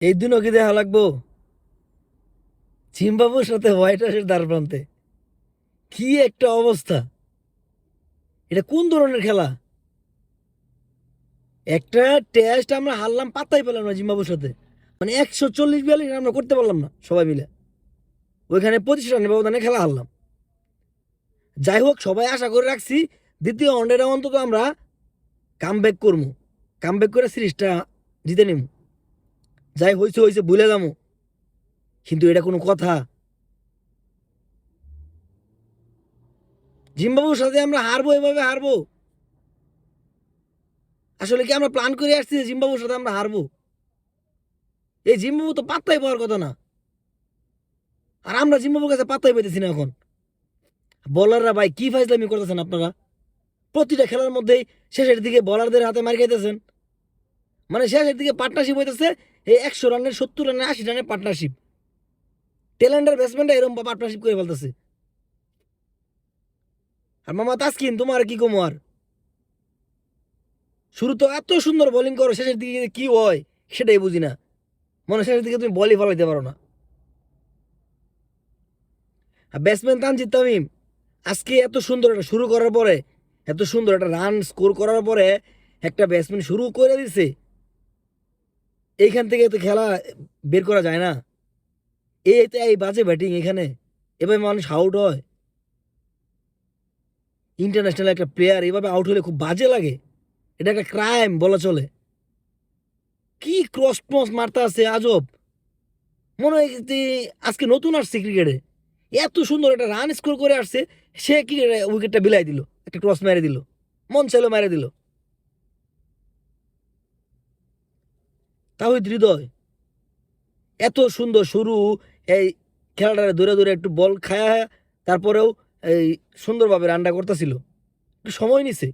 এই দিনও কি দেখা লাগবো? জিম্বাবুর সাথে হোয়াইট হাউসের দ্বার প্রান্তে কি একটা অবস্থা! এটা কোন ধরনের খেলা? একটা টেস্ট আমরা হারলাম, পাত্তাই পেলাম না জিম্বাবুর সাথে। মানে 140-42 রান আমরা করতে পারলাম না সবাই মিলে। ওইখানে 25 রানের ব্যবধানে খেলা হারলাম। যাই হোক, সবাই আশা করে রাখছি দ্বিতীয় ওয়ানডেটা অন্তত আমরা কামব্যাক করবো, কামব্যাক করে সিরিজটা জিতে নিব। যাই হয়েছে হয়েছে, ভুলে যাবো। কিন্তু এটা কোনো কথা? জিম্বাবুর সাথে আমরা হারবো, এভাবে হারবো? আসলে কি আমরা প্ল্যান করে আসছি যে জিম্বাবুর সাথে আমরা হারবো? এই জিম্বাবু তো পাত্তাই পাওয়ার কথা না, আর আমরা জিম্বাবুর কাছে পাত্তাই পেতেছি না এখন। বলাররা ভাই কি ফাইজলামি করতেছেন আপনারা? প্রতিটা খেলার মধ্যেই শেষের দিকে বলারদের হাতে মার খাইতেছেন। মানে শেষের দিকে পার্টনারশিপ হইতেছে, এই 100 রানের 70 রানের 80 রানের পার্টনারশিপ। টেলেন্ডার ব্যাটসম্যানরা এরকম পার্টনারশিপ করে ফেলতেছে। আর মামা তাসকিন, তোমার কি কমো আর? শুরু তো এত সুন্দর বোলিং করো, শেষের দিকে কি হয় সেটাই বুঝি না। মনে হয় শেষের দিকে তুমি বলই ফলাইতে পারো না। আর ব্যাটসম্যান তানজিদ তামিম আজকে এত সুন্দর একটা শুরু করার পরে, এত সুন্দর একটা রান স্কোর করার পরে একটা ব্যাটসম্যান শুরু করে দিছে, এইখান থেকে তো খেলা বের করা যায় না। এই বাজে ব্যাটিং এখানে, এভাবে মানুষ আউট হয়? ইন্টারন্যাশনাল একটা প্লেয়ার এভাবে আউট হলে খুব বাজে লাগে। এটা একটা ক্রাইম বলা চলে। কি ক্রস ক্রস মারতে আছে আজব! মনে হয় যে আজকে নতুন আসছে ক্রিকেটে, এত সুন্দর একটা রান স্কোর করে আসছে। সে কি উইকেটটা বিলাই দিল, একটা ক্রস মেরে দিল, মন চাইলো মেরে দিল। তাও হৃদয় এত সুন্দর শুরু, এই খেলাটা দূরে দূরে একটু বল খায়া, তারপরেও এই সুন্দরভাবে রানটা করতেছিল। একটু সময় নিছে,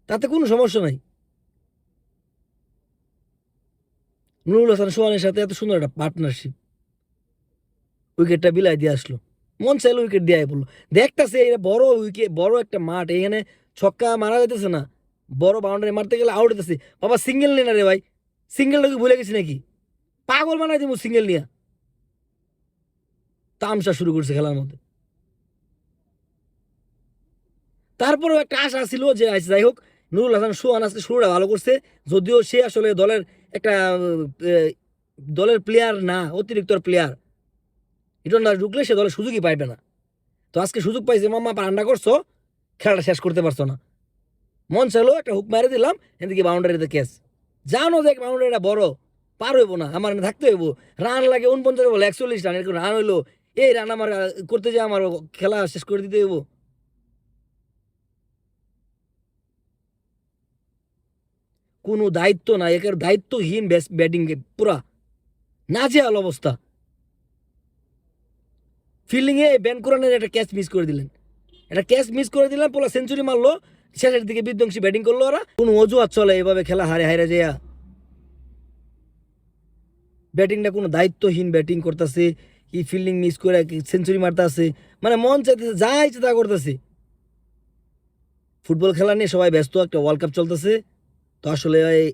তাতে কোনো সমস্যা নাই। নুরুল হাসান সোহানের সাথে এত সুন্দর একটা পার্টনারশিপ, উইকেটটা বিলাই দিয়ে আসলো। মন চাইলো উইকেট দিয়ে বললো। দেখতেছে এটা বড় উইকেট, বড় একটা মাঠ, এখানে ছক্কা মারা যাইতেছে না, বড় বাউন্ডারি মারতে গেলে আউট হইতেছে। বাবা সিঙ্গেল নিয়ে না রে ভাই, সিঙ্গেলটা কি ভুলে গেছি নাকি? পাগল বানাই দিব সিঙ্গেল নিয়ে। তামসা শুরু করছে খেলার মধ্যে। তারপরেও একটা আশা ছিল যে আচ্ছা যাই হোক, নুরুল হাসান সোহান আজকে শুরুটা ভালো করছে। যদিও সে আসলে দলের একটা দলের প্লেয়ার না, অতিরিক্ত প্লেয়ার। রিটন দাস ঢুকলে সে দলের সুযোগই পাইবে না। তো আজকে সুযোগ পাইছে, মাম্মা রান্না করছো, খেলাটা শেষ করতে পারছো না। মন চাইলো একটা হুক মারে দিলাম, এদিকে বাউন্ডারিতে ক্যাচ। জানো যে বাউন্ডারিটা বড়, পার হইব না, আমার থাকতে হইব। রান লাগে 49 বলে 41 রান, এরকম রান হইলো। এই রান আমার করতে যে আমার খেলা শেষ করে দিতে হইব। কোনো দায়িত্ব নাই, একের দায়িত্বহীন ব্যাটিং, পুরা নাজেহাল অবস্থা। ফিল্ডিংয়ে ব্যান কোরআনের একটা ক্যাচ মিস করে দিলেন, একটা ক্যাচ মিস করে দিলেন, পোলা সেঞ্চুরি মারলো। শেষের দিকে বিধ্বংসী ব্যাটিং করলো ওরা। কোনো অজুহাত চলে এভাবে খেলা হারে হারে যায়? ব্যাটিংটা কোনো দায়িত্বহীন ব্যাটিং করতেছে, কি ফিল্ডিং মিস করে সেঞ্চুরি মারতে আছে। মানে মন চাইতেছে যা ইচ্ছে তা করতেছে। ফুটবল খেলা নিয়ে সবাই ব্যস্ত, একটা ওয়ার্ল্ড কাপ চলতেছে, তো আসলে এই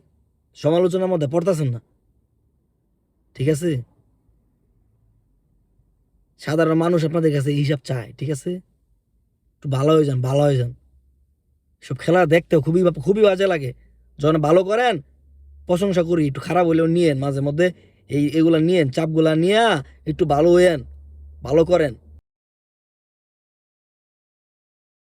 সমালোচনার মধ্যে পড়তেছেন না, ঠিক আছে? সাধারণ মানুষ আপনাদের কাছে এই হিসাব চায়, ঠিক আছে? একটু ভালো হয়ে যান, ভালো হয়ে যান। সব খেলা দেখতেও খুবই খুবই বাজে লাগে। যখন ভালো করেন প্রশংসা করি, একটু খারাপ হলেও নিয়েন মাঝে মধ্যে, এগুলা নিয়েন, চাপগুলা নিয়ে একটু ভালো হইয়েন, ভালো করেন।